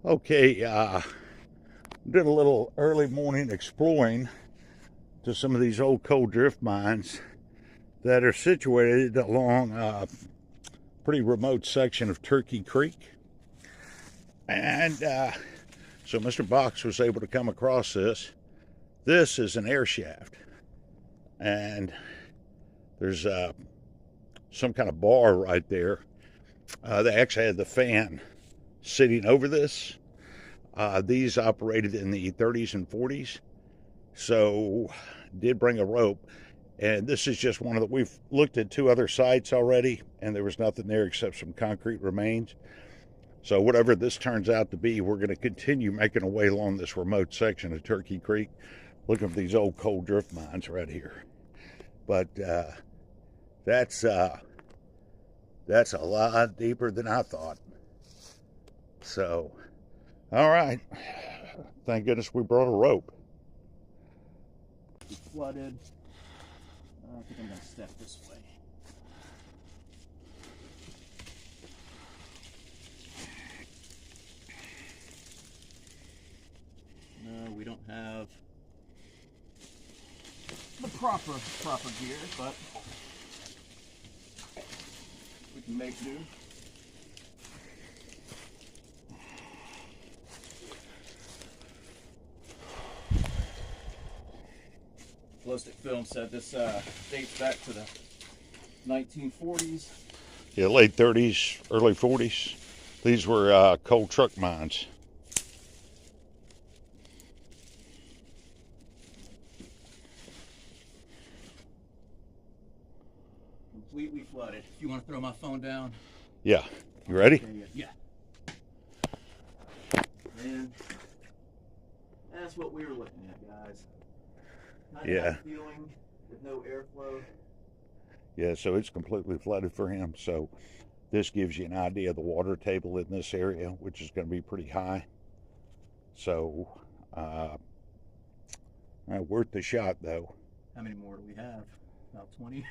Okay, did a little early morning exploring to some of these old coal drift mines that are situated along a pretty remote section of Turkey Creek. And so Mr. Box was able to come across this. This is an air shaft, and there's some kind of bar right there. They actually had the fan sitting over this. These operated in the 30s and 40s, so did bring a rope. And this is just one of the, we've looked at two other sites already, and there was nothing there except some concrete remains. So whatever this turns out to be, we're going to continue making our way along this remote section of Turkey Creek, looking for these old coal drift mines right here. But that's a lot deeper than I thought. So, all right. Thank goodness we brought a rope. Flooded. I think I'm going to step this way. No, we don't have the proper gear, but we can make do. Ballistic film said this dates back to the 1940s. Yeah, late 30s, early 40s. These were coal truck mines. Completely flooded. If you want to throw my phone down. Yeah. You ready? Yeah. And that's what we were looking at, guys. Kind of that feeling with no airflow. Yeah, so it's completely flooded for him. So this gives you an idea of the water table in this area, which is going to be pretty high. So worth the shot, though. How many more do we have? About 20?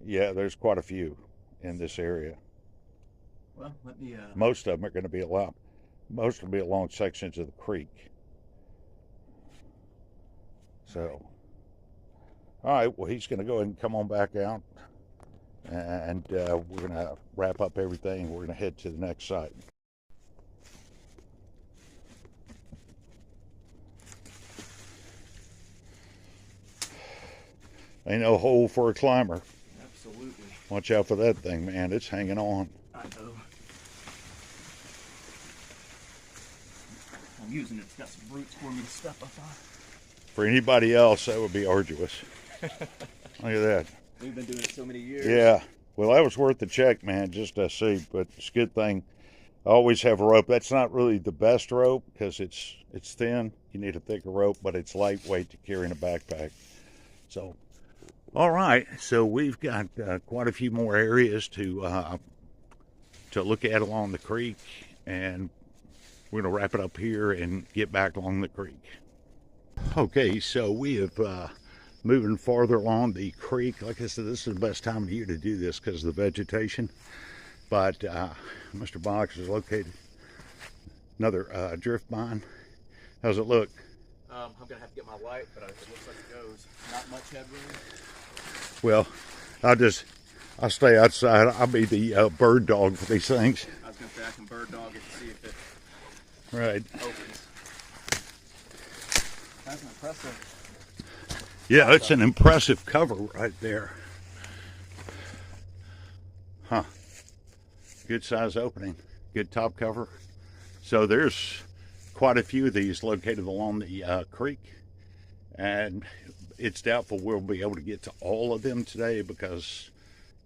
Yeah, there's quite a few in this area. Well, let me... Most of them are going to be most will be along sections of the creek. So, all right, well, he's going to go ahead and come on back out. And we're going to wrap up everything. We're going to head to the next site. Ain't no hole for a climber. Absolutely. Watch out for that thing, man. It's hanging on. I know. I'm using it. It's got some roots for me to step up on. For anybody else, that would be arduous. Look at that. We've been doing it so many years. Yeah. Well, that was worth the check, man, just to see. But it's a good thing. I always have a rope. That's not really the best rope because it's thin. You need a thicker rope, but it's lightweight to carry in a backpack. So, all right. So we've got quite a few more areas to look at along the creek, and we're going to wrap it up here and get back along the creek. Okay, so we have moving farther along the creek. Like I said, this is the best time of year to do this because of the vegetation. But Mr. Box is located another drift mine. How's it look? I'm going to have to get my light, but it looks like it goes. Not much headroom. Well, I'll stay outside. I'll be the bird dog for these things. I was going to say I can bird dog it to see if it right opens. That's impressive. Yeah, it's an impressive cover right there. Huh. Good size opening. Good top cover. So there's quite a few of these located along the creek. And it's doubtful we'll be able to get to all of them today because,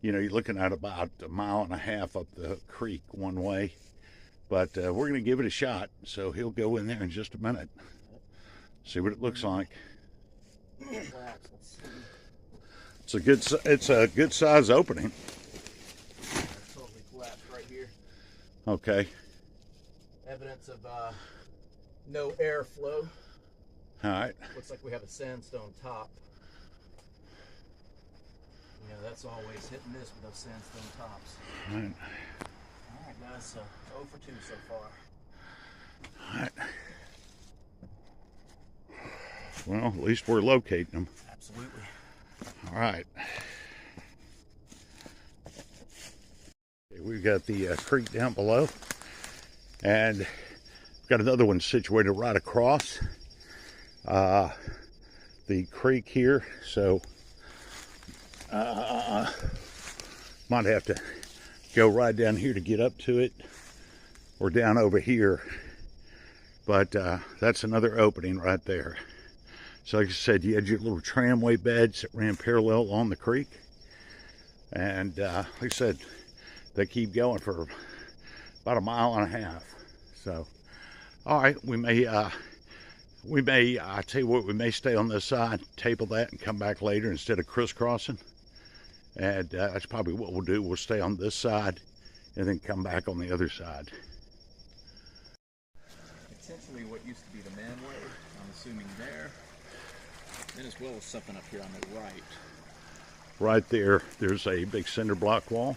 you know, you're looking at about 1.5 miles up the creek one way. But we're going to give it a shot. So he'll go in there in just a minute. See what it looks like. It's a good size opening. Totally collapsed right here. Okay. Evidence of no airflow. All right. Looks like we have a sandstone top. You know, that's always hit and miss with those sandstone tops. All right. All right, guys. So 0 for 2 so far. All right. Well, at least we're locating them. Absolutely. All right. Okay, we've got the creek down below, and we've got another one situated right across the creek here. So might have to go right down here to get up to it, or down over here. But that's another opening right there. So like I said, you had your little tramway beds that ran parallel along the creek. And like I said, they keep going for about 1.5 miles. So, all right, we may, I tell you what, we may stay on this side, table that, and come back later instead of crisscrossing. And that's probably what we'll do. We'll stay on this side and then come back on the other side. Potentially what used to be the manway, I'm assuming there. And as well as something up here on the right. Right there, there's a big cinder block wall.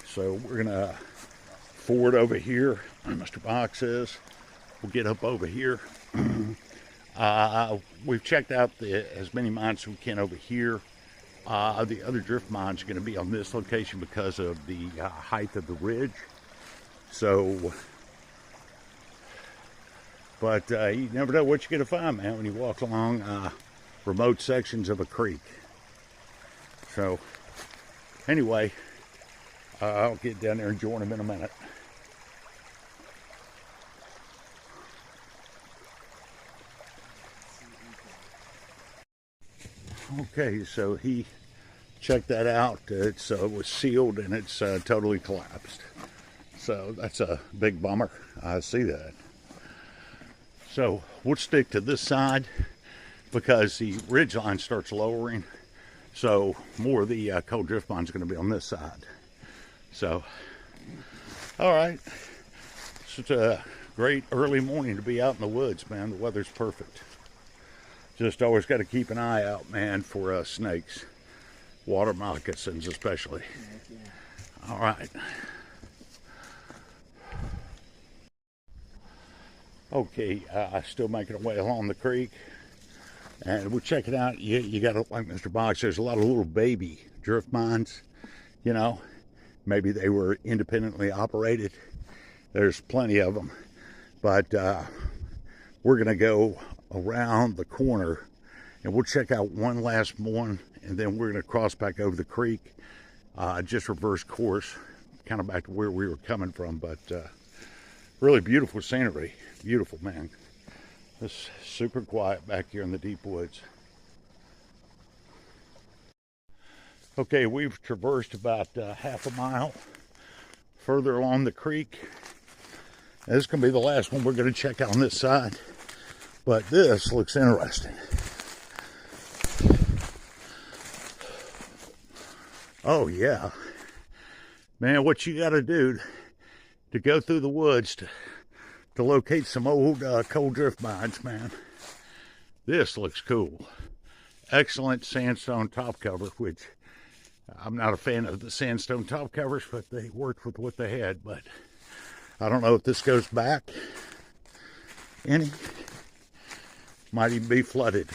So we're gonna forward over here, where Mr. Box is. We'll get up over here. We've checked out as many mines as we can over here. The other drift mines are going to be on this location because of the height of the ridge. So, but you never know what you're going to find, man, when you walk along remote sections of a creek. So, anyway, I'll get down there and join them in a minute. Okay, so he checked that out. It was sealed and it's totally collapsed. So that's a big bummer. I see that. So we'll stick to this side because the ridge line starts lowering. So more of the cold drift mine is going to be on this side. So, all right. It's a great early morning to be out in the woods, man. The weather's perfect. Just always got to keep an eye out, man, for snakes. Water moccasins especially. All right. Okay, still making our way along the creek. And we're checking out, you got to, like Mr. Box, there's a lot of little baby drift mines, you know. Maybe they were independently operated. There's plenty of them. But we're going to go around the corner and we'll check out one last one, and then we're going to cross back over the creek, just reverse course, kind of back to where we were coming from. But really beautiful scenery. Beautiful, man. It's super quiet back here in the deep woods. Okay, we've traversed about half a mile further along the creek. This is going to be the last one we're going to check out on this side. But this looks interesting. Oh, yeah. Man, what you got to do to go through the woods to locate some old cold drift mines, man. This looks cool. Excellent sandstone top cover, which I'm not a fan of the sandstone top covers, but they worked with what they had. But I don't know if this goes back any. Might even be flooded.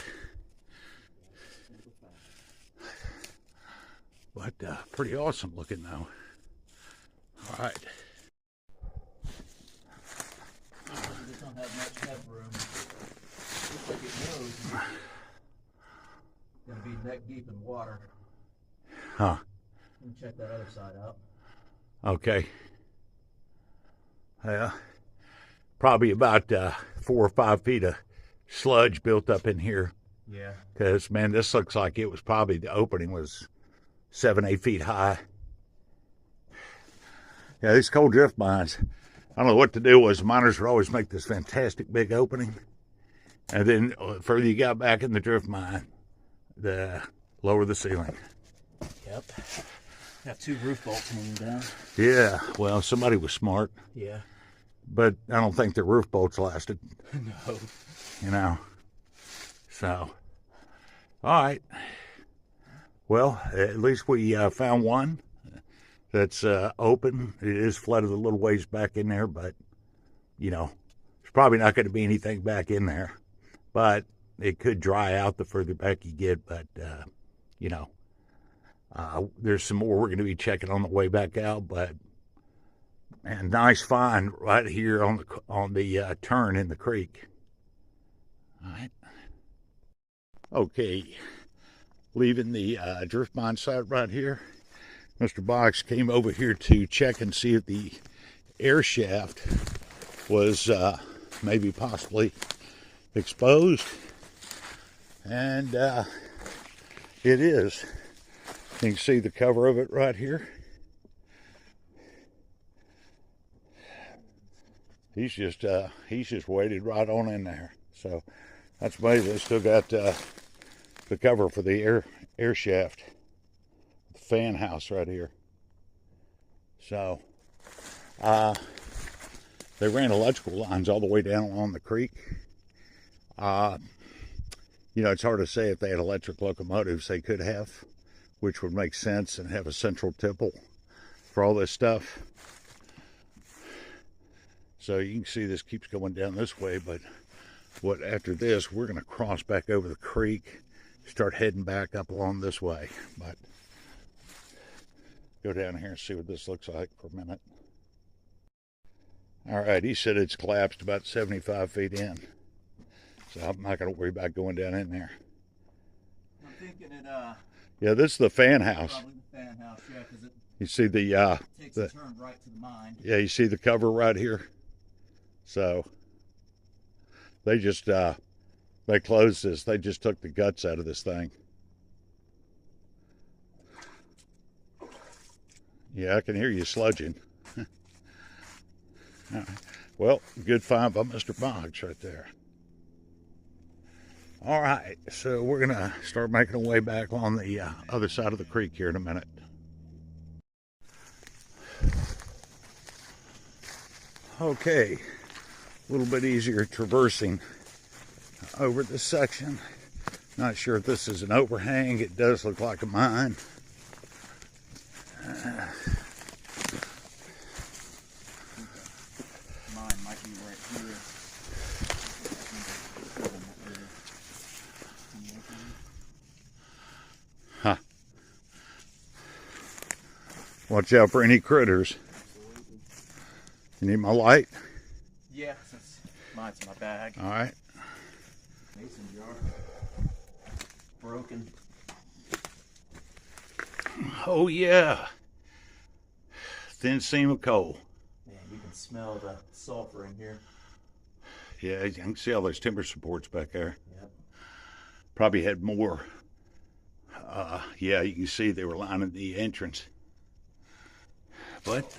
But pretty awesome looking though. All right. This don't have much headroom. Looks like it knows it's going to be neck deep in water. Huh. Let me check that other side out. Okay. Yeah. Probably about 4 or 5 feet of sludge built up in here. Yeah. Because, man, this looks like it was probably, the opening was 7, 8 feet high. Yeah, these cold drift mines, I don't know what to do was miners would always make this fantastic big opening. And then the further you got back in the drift mine, the lower the ceiling. Yep. Got 2 roof bolts hanging down. Yeah, well, somebody was smart. Yeah. But I don't think the roof bolts lasted. No. You know. So, all right. Well, at least we found one that's open. It is flooded a little ways back in there, but, you know, There's probably not going to be anything back in there, but it could dry out the further back you get. But, you know, there's some more we're going to be checking on the way back out. But, man, nice find right here on the turn in the creek. All right. Okay, leaving the drift mine site right here. Mr. Box came over here to check and see if the air shaft was maybe possibly exposed, and it is. You can see the cover of it right here. He's just waded right on in there. So that's amazing. They still got the cover for the air shaft, the fan house right here. So they ran electrical lines all the way down along the creek. You know, it's hard to say if they had electric locomotives. They could have, which would make sense, and have a central tipple for all this stuff. So you can see this keeps going down this way, but after this, we're going to cross back over the creek, start heading back up along this way. But go down here and see what this looks like for a minute. All right, he said it's collapsed about 75 feet in. So I'm not going to worry about going down in there. I'm thinking it, yeah, this is the fan house. probably the fan house, yeah, because it You see takes a turn right to the mine. yeah, you see the cover right here. So they just they closed this. They just took the guts out of this thing. Yeah, I can hear you sludging. All right. Well, good find by Mr. Boggs right there. All right, so we're gonna start making our way back on the other side of the creek here in a minute. Okay, a little bit easier traversing over this section. Not sure if this is an overhang. It does look like a mine. Mine might be right here. Huh. Watch out for any critters. You need my light? Yeah, since mine's in my bag. All right. Mason jar. Broken. Oh, yeah. Thin seam of coal. Man, you can smell the sulfur in here. Yeah, you can see all those timber supports back there. Yep. Probably had more. Yeah, you can see they were lining the entrance. But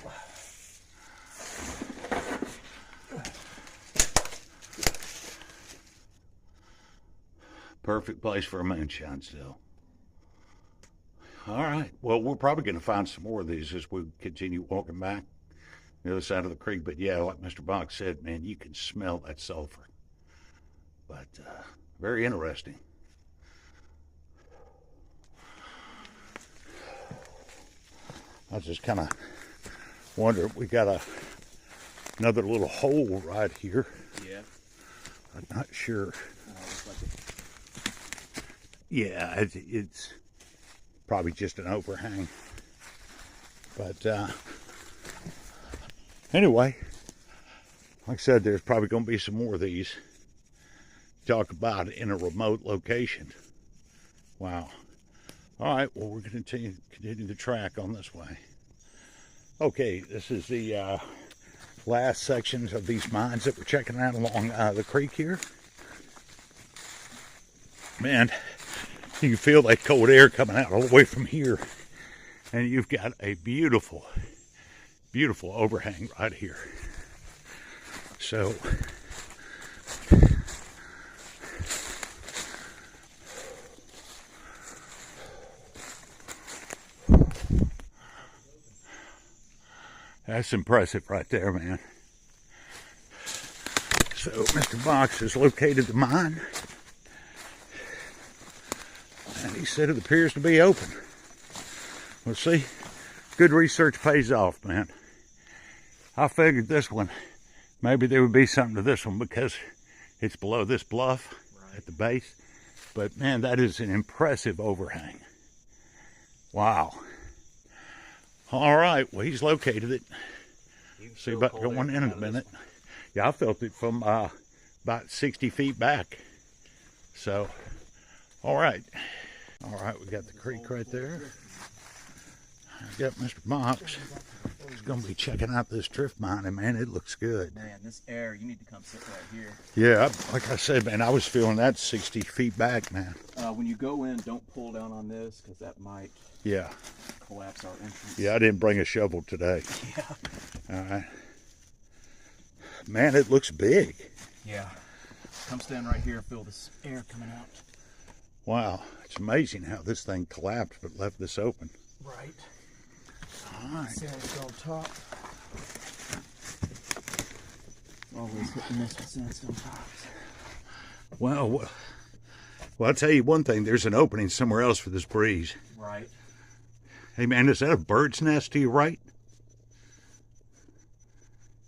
perfect place for a moonshine still. All right. Well, we're probably going to find some more of these as we continue walking back the other side of the creek. But yeah, like Mr. Box said, man, you can smell that sulfur. But very interesting. I was just kind of wondering, we got another little hole right here. Yeah. I'm not sure. Looks like it. Yeah, it's probably just an overhang. But anyway, like I said, there's probably going to be some more of these. Talk about it in a remote location. Wow. All right, well, we're going to continue the track on this way. Okay, this is the last sections of these mines that we're checking out along the creek here. Man, you can feel that cold air coming out all the way from here. And you've got a beautiful, beautiful overhang right here. So, that's impressive right there, man. So, Mr. Box has located the mine. And he said it appears to be open. We'll see. Good research pays off, man. I figured this one Maybe there would be something to this one because it's below this bluff at the base. But man, that is an impressive overhang. Wow. All right, well, he's located it. See about going in a minute. Yeah, I felt it from about 60 feet back. So, all right. All right, we got the creek right there. I got Mr. Mox. He's going to be checking out this drift mine, and man, it looks good. Man, this air, you need to come sit right here. Yeah, like I said, man, I was feeling that 60 feet back, man. When you go in, don't pull down on this because that might collapse our entrance. Yeah, I didn't bring a shovel today. Yeah. All right. Man, it looks big. Yeah. Come stand right here and feel this air coming out. Wow, it's amazing how this thing collapsed but left this open. Right. All right. Sandstone top. Always hit and miss with sandstone tops. Well, I'll tell you one thing. There's an opening somewhere else for this breeze. Right. Hey, man, is that a bird's nest to your right?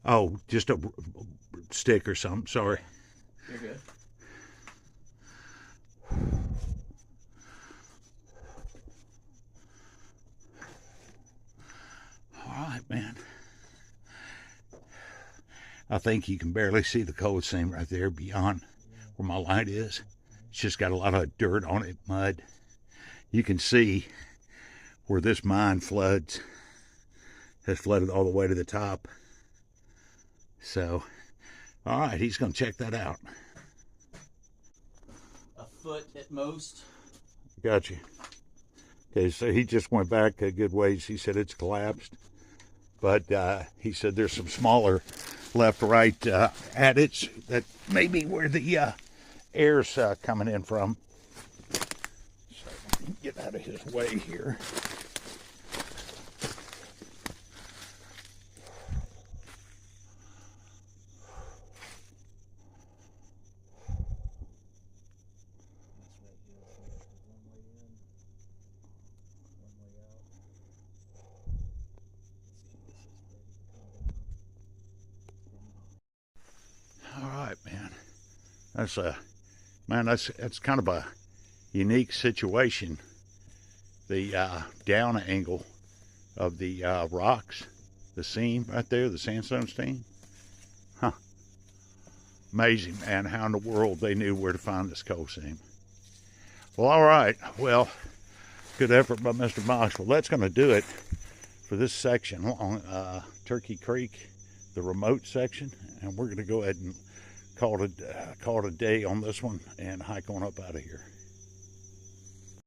Oh, just a stick or something. Sorry. You're good. All right, man. I think you can barely see the coal seam right there beyond where my light is. It's just got a lot of dirt on it, mud. You can see where this mine floods, has flooded all the way to the top. So, all right, he's going to check that out. A foot at most. Got you. Okay, so he just went back a good ways. He said it's collapsed. But he said there's some smaller left, right adits that may be where the air's coming in from. So get out of his way here. All right, man. That's kind of a unique situation. The down angle of the rocks, the seam right there, the sandstone seam. Huh. Amazing, man, how in the world they knew where to find this coal seam. Well, all right. Well, good effort by Mr. Mox. Well, that's going to do it for this section along Turkey Creek, the remote section, and we're going to go ahead and call it a day on this one and hike on up out of here.